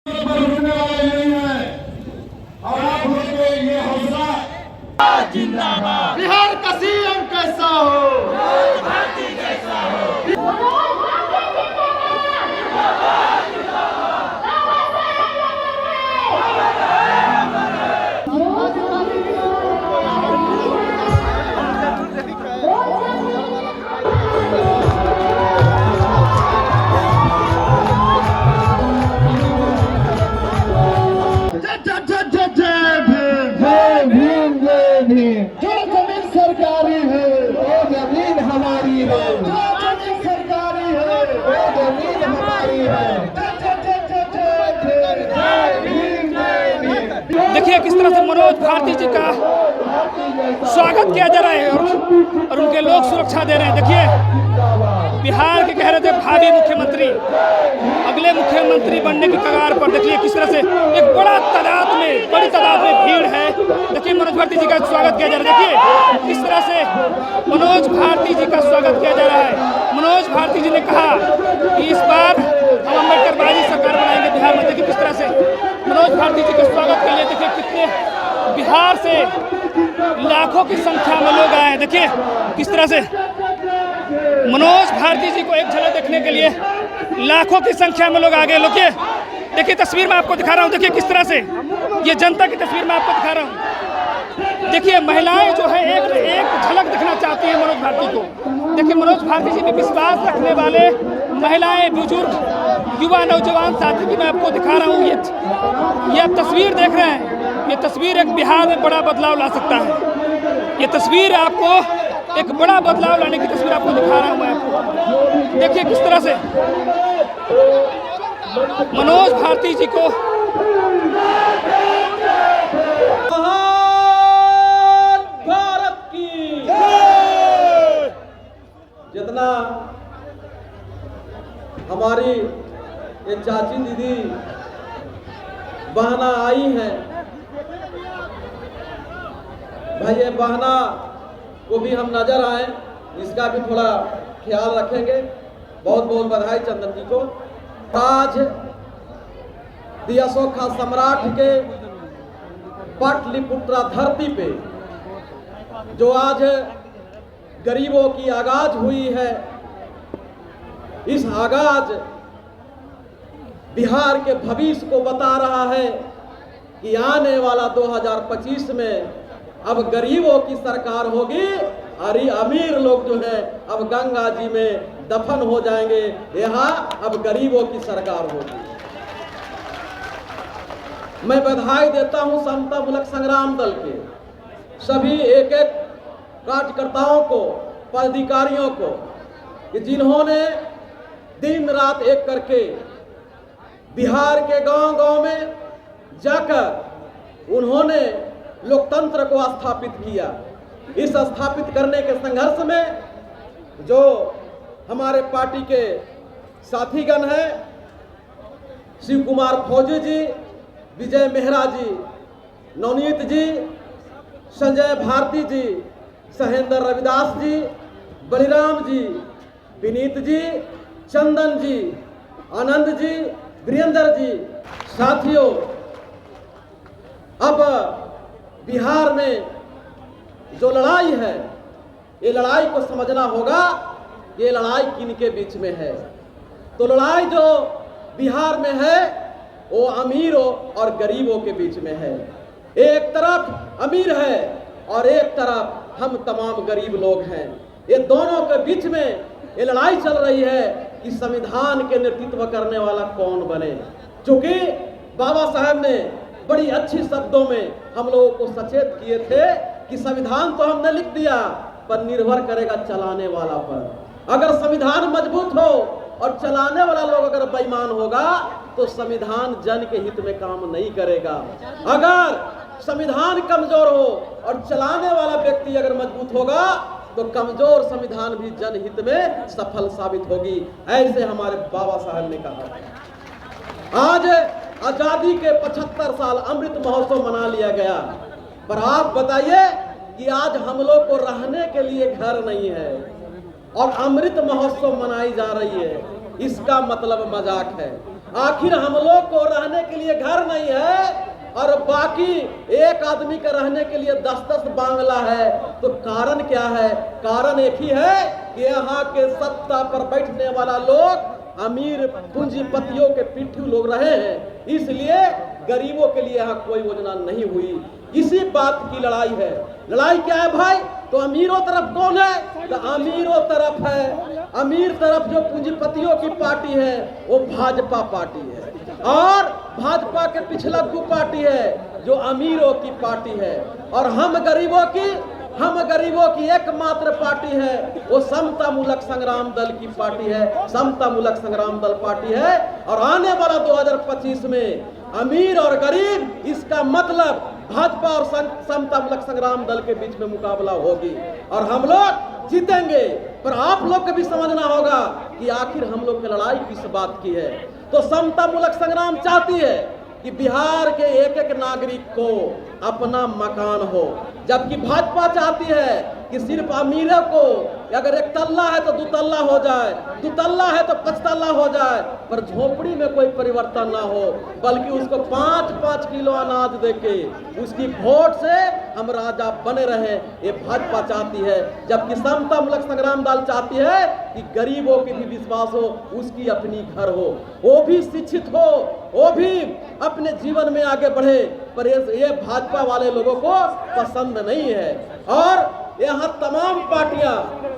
रुकने वाला नहीं है और आप लोग के ये हौसला जिंदाबाद। बिहार का सीएम कैसा हो, भारती कैसा हो। जो जमीन सरकारी है वो जमीन हमारी है, जो जमीन सरकारी है वो जमीन हमारी है। देखिए किस तरह से मनोज भारती जी का स्वागत किया जा रहा है और उनके लोग सुरक्षा दे रहे हैं। देखिए बिहार के कह रहे थे भावी मुख्यमंत्री, अगले मुख्यमंत्री बनने की कगार पर देखिए किस तरह से एक बड़ी तादाद में भीड़ है। देखिए मनोज भारती जी का स्वागत किया जा रहा है। देखिए किस तरह से मनोज भारती जी का स्वागत किया जा रहा है। मनोज भारती जी ने कहा कि इस बार हम अम्बेडकरवादी सरकार बनाएंगे बिहार में। देखिए किस तरह से मनोज भारती जी के स्वागत के लिए देखिए कितने बिहार से लाखों की संख्या में लोग आए हैं। देखिए किस तरह से मनोज भारती जी को एक झलक देखने के लिए लाखों की संख्या में लोग आ गए। देखिए तस्वीर में आपको दिखा रहा हूँ। देखिए किस तरह से ये जनता की तस्वीर में आपको दिखा रहा हूँ। देखिए महिलाएं जो है एक झलक दिखना चाहती है मनोज भारती को। देखिए मनोज भारती जी में विश्वास रखने वाले महिलाएं, बुजुर्ग, युवा, नौजवान साथी की मैं आपको दिखा रहा हूँ। ये आप तस्वीर देख रहे हैं। ये तस्वीर एक बिहार में बड़ा बदलाव ला सकता है। ये तस्वीर आपको एक बड़ा बदलाव लाने की तस्वीर आपको दिखा रहा हूँ मैं आपको। देखिए किस तरह से मनोज भारती जी को भारत की जितना हमारी ये चाची दीदी बहना आई हैं, भाई ये बहना को भी हम नजर आए, इसका भी थोड़ा ख्याल रखेंगे। बहुत बहुत बधाई चंदन जी को। आज अशोका सम्राट के पाटलिपुत्रा धरती पे जो आज गरीबों की आगाज हुई है, इस आगाज बिहार के भविष्य को बता रहा है कि आने वाला 2025 में अब गरीबों की सरकार होगी और अमीर लोग जो है अब गंगा जी में दफन हो जाएंगे। यहाँ अब गरीबों की सरकार होगी। मैं बधाई देता हूं समतामूलक संग्राम दल के सभी एक एक कार्यकर्ताओं को, पदाधिकारियों को कि जिन्होंने दिन रात एक करके बिहार के गांव-गांव में जाकर उन्होंने लोकतंत्र को स्थापित किया। इस स्थापित करने के संघर्ष में जो हमारे पार्टी के साथीगण हैं, शिव कुमार फौजी जी, विजय मेहरा जी, नवनीत जी, संजय भारती जी, सहेंद्र रविदास जी, बलिराम जी, विनीत जी, चंदन जी, आनंद जी, वीरेंद्र जी, साथियों अब बिहार में जो लड़ाई है, ये लड़ाई को समझना होगा। ये लड़ाई किनके बीच में है? तो लड़ाई जो बिहार में है वो अमीरों और गरीबों के बीच में है। एक तरफ अमीर है और एक तरफ हम तमाम गरीब लोग हैं। ये दोनों के बीच में ये लड़ाई चल रही है कि संविधान के नेतृत्व करने वाला कौन बने। क्योंकि बाबा साहब ने बड़ी अच्छी शब्दों में हम लोगों को सचेत किए थे कि संविधान तो हमने लिख दिया पर निर्भर करेगा चलाने वाला पर। अगर संविधान मजबूत हो और चलाने वाला लोग अगर बेईमान होगा तो संविधान जन के हित में काम नहीं करेगा। अगर संविधान कमजोर हो और चलाने वाला व्यक्ति अगर मजबूत होगा तो कमजोर संविधान भी जनहित में सफल साबित होगी। ऐसे हमारे बाबा साहब ने कहा। आज आजादी के 75 साल अमृत महोत्सव मना लिया गया, पर आप बताइए कि आज हम लोग को रहने के लिए घर नहीं है और अमृत महोत्सव मनाई जा रही है। इसका मतलब मजाक है। आखिर हम लोग को रहने के लिए लिए घर नहीं है और बाकी एक आदमी के रहने के लिए 10-10 बांग्ला है, तो कारण क्या है? कारण एक ही है कि यहाँ के सत्ता पर बैठने वाला लोग अमीर पूंजीपतियों के पिट्ठू लोग रहे हैं, इसलिए गरीबों के लिए यहाँ कोई योजना नहीं हुई। इसी बात की लड़ाई है। लड़ाई क्या है भाई? तो अमीरों तरफ कौन है? तो अमीरों तरफ है, अमीर तरफ जो पूंजीपतियों की पार्टी है वो भाजपा पार्टी है, और भाजपा के पिछलग्गू पार्टी है जो अमीरों की पार्टी है, और हम गरीबों की एकमात्र पार्टी है वो समता मूलक संग्राम दल की पार्टी है, समता मूलक संग्राम दल पार्टी है। और आने वाला 2025 में अमीर और गरीब, इसका मतलब भाजपा और समता मूलक संग्राम दल के बीच में मुकाबला होगी और हम लोग जीतेंगे। पर आप लोग को भी समझना होगा कि आखिर हम लोग की लड़ाई किस बात की है। तो समता मूलक संग्राम चाहती है कि बिहार के एक एक नागरिक को अपना मकान हो, जबकि भाजपा चाहती है कि सिर्फ अमीरों को अगर एक तल्ला है तो 2 तल्ला हो जाए, 2 तल्ला है तो 5 तल्ला हो जाए, पर झोपड़ी में कोई परिवर्तन ना हो, बल्कि उसको 5-5 किलो अनाज देके उसकी वोट से हम राजा बने रहे, ये भाजपा चाहती है। जबकि समता मूलक संग्राम दल चाहती है कि गरीबों की भी विश्वास हो, उसकी अपनी घर हो, वो भी शिक्षित हो, वो भी अपने जीवन में आगे बढ़े। पर ये भाजपा वाले लोगों को पसंद नहीं है। और यहाँ तमाम पार्टियां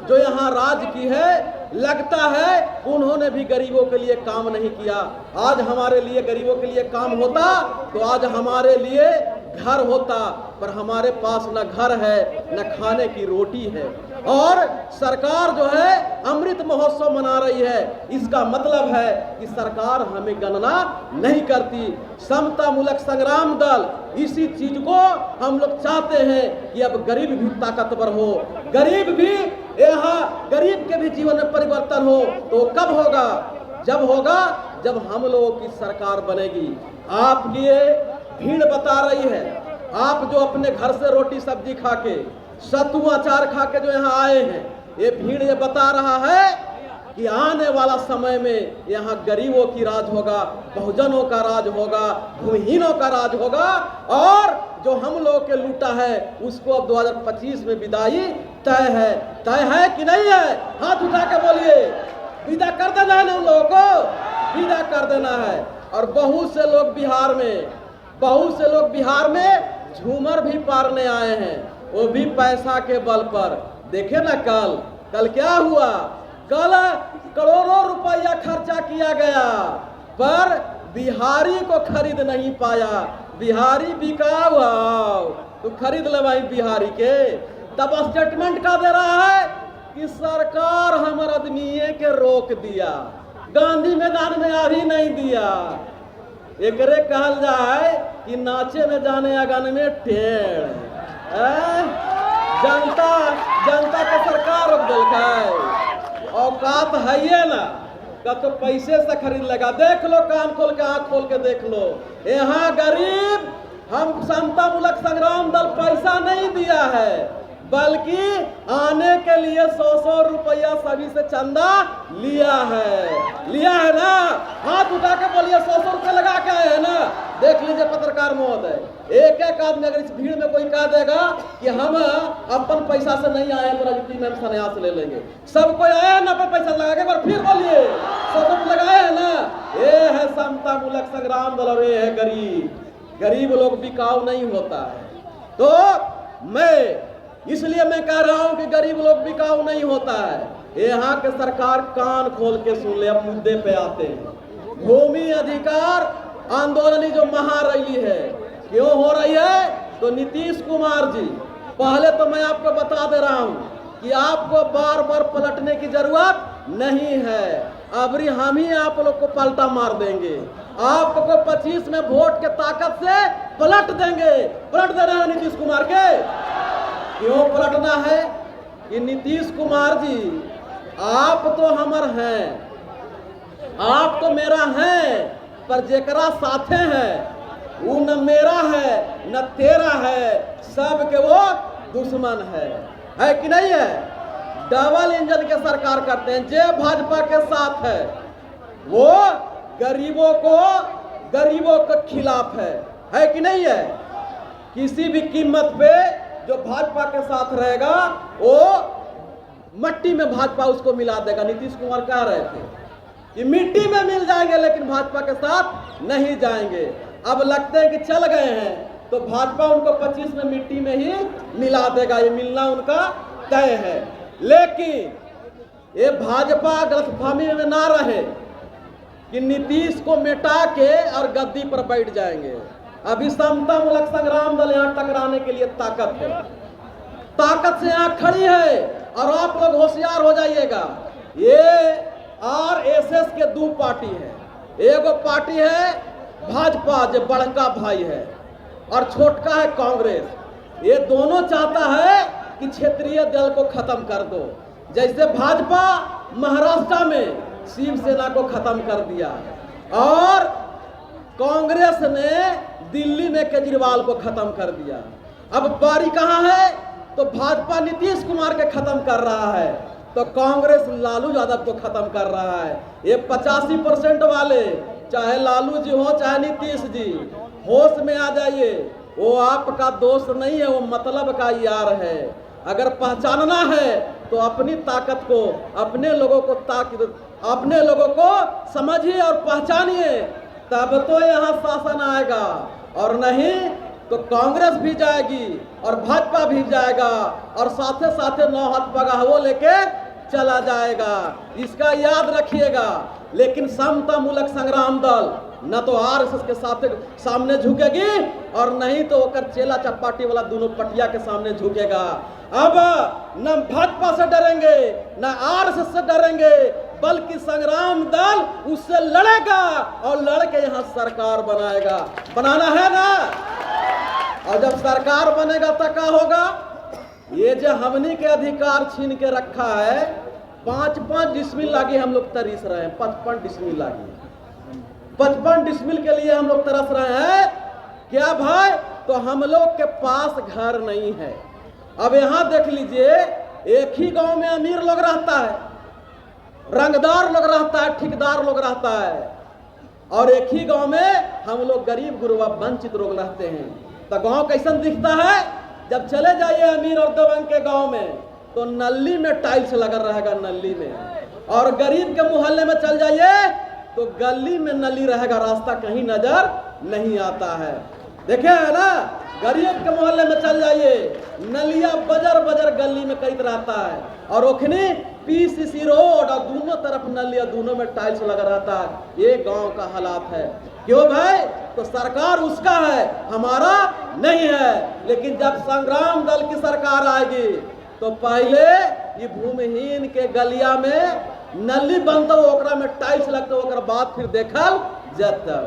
जो यहाँ राज की है, लगता है उन्होंने भी गरीबों के लिए काम नहीं किया। आज हमारे लिए गरीबों के लिए काम होता तो आज हमारे लिए घर होता, पर हमारे पास न घर है न खाने की रोटी है। और सरकार जो है अमृत महोत्सव मना रही है, इसका मतलब है कि सरकार हमें गणना नहीं करती। समता मूलक संग्राम दल इसी चीज को हम लोग चाहते हैं कि अब गरीब भी ताकतवर हो, गरीब भी यहाँ गरीब के भी जीवन में परिवर्तन हो। तो कब होगा? जब होगा जब हम लोगों की सरकार बनेगी। आपकी ये भीड़ बता रही है, आप जो अपने घर से रोटी सब्जी खा के, सत्तू अचार खा के जो यहाँ आए हैं, ये भीड़ ये बता रहा है कि आने वाला समय में यहाँ गरीबों की राज होगा, बहुजनों का राज होगा, भूमिहीनों का राज होगा, और जो हम लोग के लूटा है उसको अब 2025 में विदाई तय है। तय है कि नहीं है? हाथ उठा के बोलिए। विदा कर देना है ना उन लोगों को, विदा कर देना है। और बहुत से लोग बिहार में झूमर भी पारने आए हैं, वो भी पैसा के बल पर। देखे ना कल क्या हुआ? कल करोड़ों रुपया खर्चा किया गया, पर बिहारी को खरीद नहीं पाया। बिहारी बिका हुआ, तो खरीद ले भाई बिहारी के। तब स्टेटमेंट का दे रहा है कि सरकार हमर आदमी के रोक दिया, गांधी मैदान में अभी नहीं दिया। एकरे कहल जाए कि नाचे में जाने अगन में टेढ़। जनता के सरकार रोक दिल, औकात है ये ना का तो पैसे से खरीद लेगा। देख लो, कान खोल के आंख खोल के देख लो, यहाँ गरीब हम समता मूलक संग्राम दल पैसा नहीं दिया है, बल्कि आने के लिए 100-100 रुपया सभी से चंदा लिया है ना। हाथ उठा के बोलिए 100-100 रुपया लगा के आए हैं ना। देख लीजिए पत्रकार महोदय, एक आदमी अगर इस भीड़ में कोई कह देगा कि हम अपन पैसा से नहीं आए तो राजनीति में हम संन्यास ले लेंगे। सब कोई आया है ना अपन पैसा लगा के, पर फिर बोलिए 100 लगाए है ना। ये है समता मूलक संग्राम दल और ये है गरीब लोग बिकाऊ नहीं होता है। तो इसलिए मैं कह रहा हूं कि गरीब लोग बिकाऊ नहीं होता है। यहाँ के सरकार कान खोल के सुन ले। अब मुद्दे पे आते हैं। भूमि अधिकार आंदोलन जो महारैली है, क्यों हो रही है? तो नीतीश कुमार जी, पहले तो मैं आपको बता दे रहा हूं कि आपको बार बार पलटने की जरूरत नहीं है। अबरी हम ही आप लोग को पलटा मार देंगे, आपको 25 में वोट के ताकत से पलट देंगे। पलट दे रहे हैं नीतीश कुमार के। क्यों पलटना है? कि नीतीश कुमार जी, आप तो हमर हैं, आप तो मेरा हैं, पर जेकरा साथे हैं वो न मेरा है न तेरा है, सब के वो दुश्मन है कि नहीं है? डबल इंजन के सरकार करते हैं। जे भाजपा के साथ है वो गरीबों को गरीबों के खिलाफ है कि नहीं है? किसी भी कीमत पे जो भाजपा के साथ रहेगा वो मट्टी में भाजपा उसको मिला देगा। नीतीश कुमार कह रहे थे कि मिट्टी में मिल जाएंगे लेकिन भाजपा के साथ नहीं जाएंगे। अब लगते हैं कि चल गए हैं तो भाजपा उनको 25 में मिट्टी में ही मिला देगा, ये मिलना उनका तय है। लेकिन ये भाजपा गलतफहमी में ना रहे कि नीतीश को मिटा के और गद्दी पर बैठ जाएंगे। अभी समतामूलक संग्राम दल यहाँ टकराने के लिए ताकत है, ताकत से यहाँ खड़ी है। और आप लोग होशियार हो जाइएगा, ये आरएसएस के दो पार्टी है। एगो पार्टी है भाजपा जो बड़का भाई है और छोटका है कांग्रेस। ये दोनों चाहता है कि क्षेत्रीय दल को खत्म कर दो। जैसे भाजपा महाराष्ट्र में शिवसेना को खत्म कर दिया और कांग्रेस ने दिल्ली में केजरीवाल को खत्म कर दिया। अब बारी कहां है? तो भाजपा नीतीश कुमार के खत्म कर रहा है तो कांग्रेस लालू यादव को खत्म कर रहा है। ये 85% वाले, चाहे लालू जी हो चाहे नीतीश जी, होश में आ जाइए। वो आपका दोस्त नहीं है, वो मतलब का यार है। अगर पहचानना है तो अपनी ताकत को, अपने लोगों को समझिए और पहचानिए, तब तो यहाँ शासन आएगा। और नहीं तो कांग्रेस भी जाएगी और भाजपा भी जाएगा और साथे साथे 9 हाथ पगाहो लेके चला जाएगा। इसका याद रखिएगा। लेकिन समतामूलक संग्राम दल न तो आरएसएस के सामने झुकेगी और नहीं तो ओकर चेला चपाटी वाला दोनों पटिया के सामने झुकेगा। अब न भाजपा से डरेंगे न आरएसएस से डरेंगे, बल्कि संग्राम दल उससे लड़ेगा और लड़के यहाँ सरकार बनाएगा। बनाना है ना? और जब सरकार बनेगा तो क्या होगा? ये जो हमनी के अधिकार छीन के रखा है, 5-5 डिसमिल लागी हम लोग तरस रहे हैं। 55 डिसमिल लागी, 55 डिसमिल के लिए हम लोग तरस रहे हैं। क्या भाई? तो हम लोग के पास घर नहीं है। अब यहाँ देख लीजिए, एक ही गांव में अमीर लोग रहता है, रंगदार लोग रहता है, ठेकेदार लोग रहता है, और एक ही गांव में हम लोग गरीब गुरबा वंचित लोग रहते हैं। तो गांव कैसन दिखता है? जब चले जाइए अमीर और दबंग के गांव में तो नली में टाइल्स लगा रहेगा, नली में। और गरीब के मोहल्ले में चल जाइए तो गली में नली रहेगा, रास्ता कहीं नजर नहीं आता है। देखे है ना? गरीब के मोहल्ले में चल जाइए, नलिया बजर बजर गली में कई रहता है और ओखनी पीसीसी रोड और दोनों तरफ नलिया, दोनों में टाइल्स लगा रहता है। ये गांव का हालात है। क्यों भाई? तो सरकार उसका है, हमारा नहीं है। लेकिन जब संग्राम दल की सरकार आएगी तो पहले ये भूमिहीन के गलिया में नली बनता, ओकरा में टाइल्स लगता, ओकर बाद फिर देखल जाता।